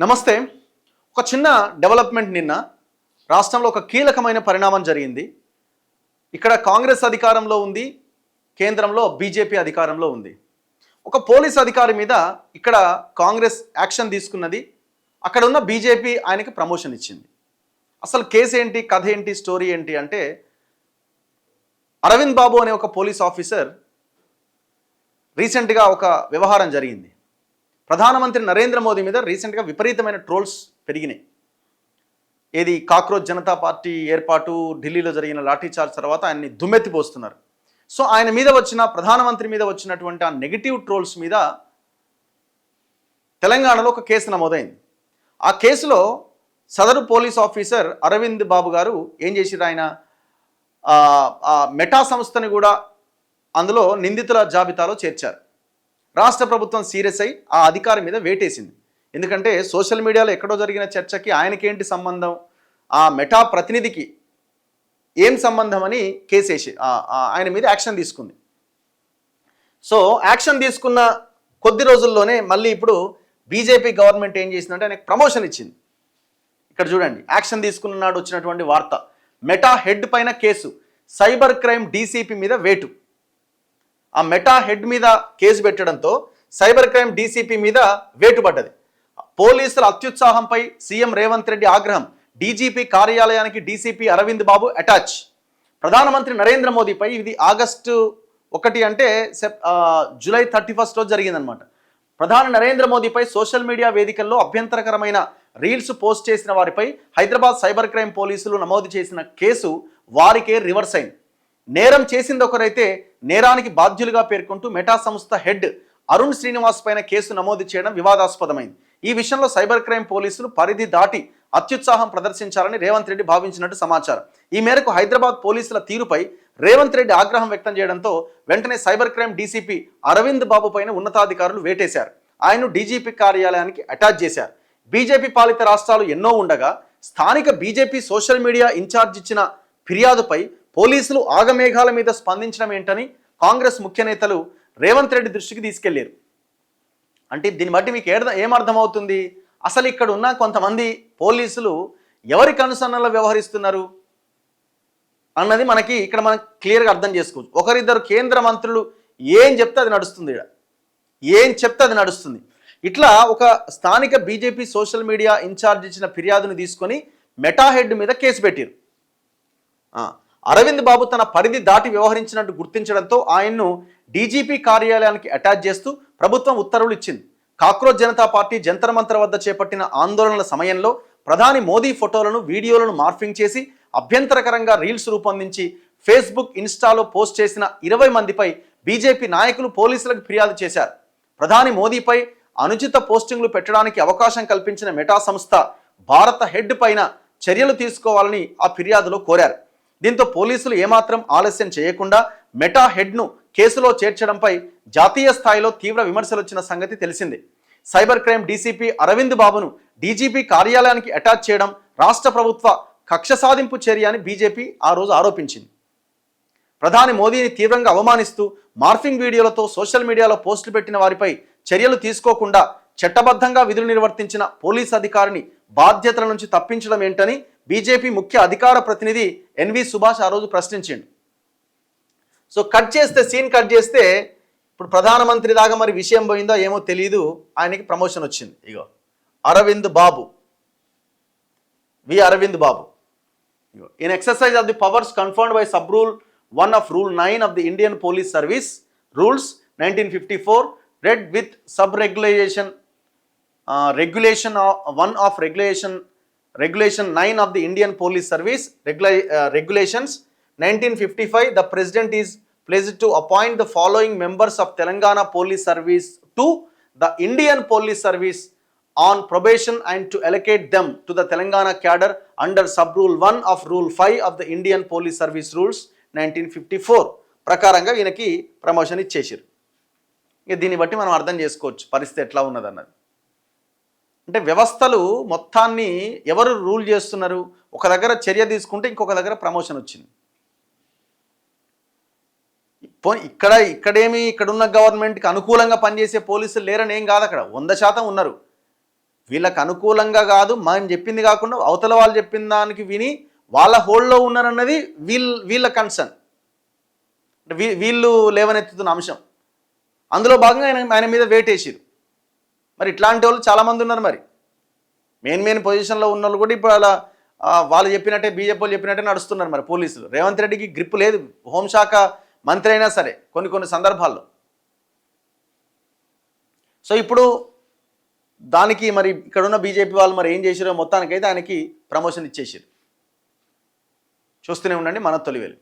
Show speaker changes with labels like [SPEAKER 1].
[SPEAKER 1] నమస్తే. ఒక చిన్న డెవలప్మెంట్ నిన్న రాష్ట్రంలో ఒక కీలకమైన పరిణామం జరిగింది. ఇక్కడ కాంగ్రెస్ అధికారంలో ఉంది, కేంద్రంలో బీజేపీ అధికారంలో ఉంది. ఒక పోలీస్ అధికారి మీద ఇక్కడ కాంగ్రెస్ యాక్షన్ తీసుకున్నది, అక్కడ ఉన్న బీజేపీ ఆయనకి ప్రమోషన్ ఇచ్చింది. అసలు కేసు ఏంటి, కథ ఏంటి, స్టోరీ ఏంటి అంటే, అరవింద్ బాబు అనే ఒక పోలీస్ ఆఫీసర్ రీసెంట్గా ఒక వ్యవహారం జరిగింది. ప్రధానమంత్రి నరేంద్ర మోదీ మీద రీసెంట్గా విపరీతమైన ట్రోల్స్ పెరిగినాయి. ఏది కాక్రోచ్ జనతా పార్టీ ఏర్పాటు, ఢిల్లీలో జరిగిన లాఠీచార్జ్ తర్వాత ఆయన్ని దుమ్మెత్తిపోస్తున్నారు. సో ఆయన మీద వచ్చిన, ప్రధానమంత్రి మీద వచ్చినటువంటి ఆ నెగిటివ్ ట్రోల్స్ మీద తెలంగాణలో ఒక కేసు నమోదైంది. ఆ కేసులో సదరు పోలీస్ ఆఫీసర్ అరవింద్ బాబు గారు ఏం చేసిరు, ఆయన మెటా సంస్థని కూడా అందులో నిందితుల జాబితాలో చేర్చారు. రాష్ట్ర ప్రభుత్వం సీరియస్ అయి ఆ అధికారి మీద వేటేసింది. ఎందుకంటే సోషల్ మీడియాలో ఎక్కడో జరిగిన చర్చకి ఆయనకేంటి సంబంధం, ఆ మెటా ప్రతినిధికి ఏం సంబంధం అని కేసేసి ఆయన మీద యాక్షన్ తీసుకుంది. సో యాక్షన్ తీసుకున్న కొద్ది రోజుల్లోనే మళ్ళీ ఇప్పుడు బీజేపీ గవర్నమెంట్ ఏం చేసిందంటే ఆయనకు ప్రమోషన్ ఇచ్చింది. ఇక్కడ చూడండి, యాక్షన్ తీసుకున్న నాడు వచ్చినటువంటి వార్త, మెటా హెడ్ పైన కేసు, సైబర్ క్రైమ్ డీసీపీ మీద వేటు. ఆ మెటా హెడ్ మీద కేసు పెట్టడంతో సైబర్ క్రైమ్ డీసీపీ మీద వేటు పడ్డది. పోలీసుల అత్యుత్సాహంపై సీఎం రేవంత్ రెడ్డి ఆగ్రహం, డీజీపీ కార్యాలయానికి డీసీపీ అరవింద్ బాబు అటాచ్. ప్రధానమంత్రి నరేంద్ర మోదీపై ఇది ఆగస్టు 1 అంటే జూలై 31 రోజు జరిగిందనమాట. ప్రధాని నరేంద్ర మోదీపై సోషల్ మీడియా వేదికల్లో అభ్యంతరకరమైన రీల్స్ పోస్ట్ చేసిన వారిపై హైదరాబాద్ సైబర్ క్రైమ్ పోలీసులు నమోదు చేసిన కేసు వారికే రివర్స్ అయింది. నేరం చేసింది ఒకరైతే నేరానికి బాధ్యులుగా పేర్కొంటూ మెటా సంస్థ హెడ్ అరుణ్ శ్రీనివాస్ పైన కేసు నమోదు చేయడం వివాదాస్పదమైంది. ఈ విషయంలో సైబర్ క్రైమ్ పోలీసులు పరిధి దాటి అత్యుత్సాహం ప్రదర్శించాలని రేవంత్ రెడ్డి భావించినట్టు సమాచారం. ఈ మేరకు హైదరాబాద్ పోలీసుల తీరుపై రేవంత్ రెడ్డి ఆగ్రహం వ్యక్తం చేయడంతో వెంటనే సైబర్ క్రైమ్ డీసీపీ అరవింద్ బాబు పైన ఉన్నతాధికారులు వేటేశారు. ఆయన్ను డీజీపీ కార్యాలయానికి అటాచ్ చేశారు. బీజేపీ పాలిత రాష్ట్రాలు ఎన్నో ఉండగా స్థానిక బీజేపీ సోషల్ మీడియా ఇన్ఛార్జ్ ఇచ్చిన ఫిర్యాదుపై పోలీసులు ఆగమేఘాల మీద స్పందించడం ఏంటని కాంగ్రెస్ ముఖ్య నేతలు రేవంత్ రెడ్డి దృష్టికి తీసుకెళ్లారు. అంటే దీన్ని బట్టి మీకు ఏమర్థమవుతుంది, అసలు ఇక్కడ ఉన్న కొంతమంది పోలీసులు ఎవరి కనుసన్నలో వ్యవహరిస్తున్నారు అన్నది మనం క్లియర్గా అర్థం చేసుకోవచ్చు. ఒకరిద్దరు కేంద్ర మంత్రులు ఏం చెప్తే అది నడుస్తుంది, ఏం చెప్తే అది నడుస్తుంది. ఇట్లా ఒక స్థానిక బీజేపీ సోషల్ మీడియా ఇన్ఛార్జ్ ఇచ్చిన ఫిర్యాదును తీసుకొని మెటా హెడ్ మీద కేసు పెట్టారు. అరవింద్ బాబు తన పరిధి దాటి వ్యవహరించినట్టు గుర్తించడంతో ఆయన్ను డీజీపీ కార్యాలయానికి అటాచ్ చేస్తూ ప్రభుత్వం ఉత్తర్వులు ఇచ్చింది. కాక్రోచ్ జనతా పార్టీ జంతర్ మంతర్ వద్ద చేపట్టిన ఆందోళనల సమయంలో ప్రధాని మోదీ ఫోటోలను, వీడియోలను మార్ఫింగ్ చేసి అభ్యంతరకరంగా రీల్స్ రూపొందించి ఫేస్బుక్, ఇన్స్టాలో పోస్ట్ చేసిన 20 మందిపై బీజేపీ నాయకులు పోలీసులకు ఫిర్యాదు చేశారు. ప్రధాని మోదీపై అనుచిత పోస్టింగ్లు పెట్టడానికి అవకాశం కల్పించిన మెటా సంస్థ భారత హెడ్ పైన చర్యలు తీసుకోవాలని ఆ ఫిర్యాదులో కోరారు. దీంతో పోలీసులు ఏమాత్రం ఆలస్యం చేయకుండా మెటా హెడ్ను కేసులో చేర్చడంపై జాతీయ స్థాయిలో తీవ్ర విమర్శలు వచ్చిన సంగతి తెలిసిందే. సైబర్ క్రైమ్ డీసీపీ అరవింద్ బాబును డీజీపీ కార్యాలయానికి అటాచ్ చేయడం రాష్ట్ర ప్రభుత్వ కక్ష సాధింపు చర్య అని బీజేపీ ఆ రోజు ఆరోపించింది. ప్రధాని మోదీని తీవ్రంగా అవమానిస్తూ మార్ఫింగ్ వీడియోలతో సోషల్ మీడియాలో పోస్టులు పెట్టిన వారిపై చర్యలు తీసుకోకుండా చట్టబద్ధంగా విధులు నిర్వర్తించిన పోలీస్ అధికారిని బాధ్యతల నుంచి తప్పించడం ఏంటని బీజేపీ ముఖ్య అధికార ప్రతినిధి ఎన్వి సుభాష్ ఆ రోజు ప్రశ్నించిండు. సో సీన్ కట్ చేస్తే ఇప్పుడు ప్రధానమంత్రి దాకా మరి విషయం పోయిందో ఏమో తెలియదు, ఆయనకి ప్రమోషన్ వచ్చింది. ఇగో Aravind Babu, Aravind Babu in exercise of the powers conferred by sub rule 1 of Rule 9 of the Indian Police Service Rules 1954 read with sub-regulation regulation 1 of regulation 9 of the Indian Police Service regulations 1955. The President is pleased to appoint the following members of Telangana Police Service to the Indian Police Service on probation and to allocate them to the Telangana cadre under sub-rule 1 of Rule 5 of the Indian Police Service Rules 1954 ప్రకారంగా ఈయనకి promotion ఇచ్చేసారు. ఇక దీన్ని బట్టి మనం అర్థం చేసుకోవచ్చు పరిస్థితి ఎట్లా ఉన్నదన్నది. అంటే వ్యవస్థలు మొత్తాన్ని ఎవరు రూల్ చేస్తున్నారు, ఒక దగ్గర చర్య తీసుకుంటే ఇంకొక దగ్గర ప్రమోషన్ వచ్చింది. ఇక్కడేమి ఇక్కడున్న గవర్నమెంట్కి అనుకూలంగా పనిచేసే పోలీసులు లేరని ఏం కాదు, అక్కడ 100% ఉన్నారు. వీళ్ళకు అనుకూలంగా కాదు, మనం చెప్పింది కాకుండా అవతల వాళ్ళు చెప్పిన దానికి విని వాళ్ళ హోల్డ్లో ఉన్నారన్నది వీళ్ళ కన్సర్న్, వీళ్ళు లేవనెత్తుతున్న అంశం. అందులో భాగంగా ఆయన మీద వేటేసారు. మరి ఇట్లాంటి వాళ్ళు చాలామంది ఉన్నారు. మరి మెయిన్ పొజిషన్లో ఉన్న వాళ్ళు కూడా ఇప్పుడు అలా వాళ్ళు చెప్పినట్టే, బీజేపీ వాళ్ళు చెప్పినట్టే నడుస్తున్నారు. మరి పోలీసులు రేవంత్ రెడ్డికి గ్రిప్ లేదు, హోంశాఖ మంత్రి అయినా సరే కొన్ని సందర్భాల్లో. సో ఇప్పుడు దానికి మరి ఇక్కడున్న బీజేపీ వాళ్ళు మరి ఏం చేసారో మొత్తానికైతే ఆయనకి ప్రమోషన్ ఇచ్చేసారు. చూస్తూనే ఉండండి మన తొలివేలు.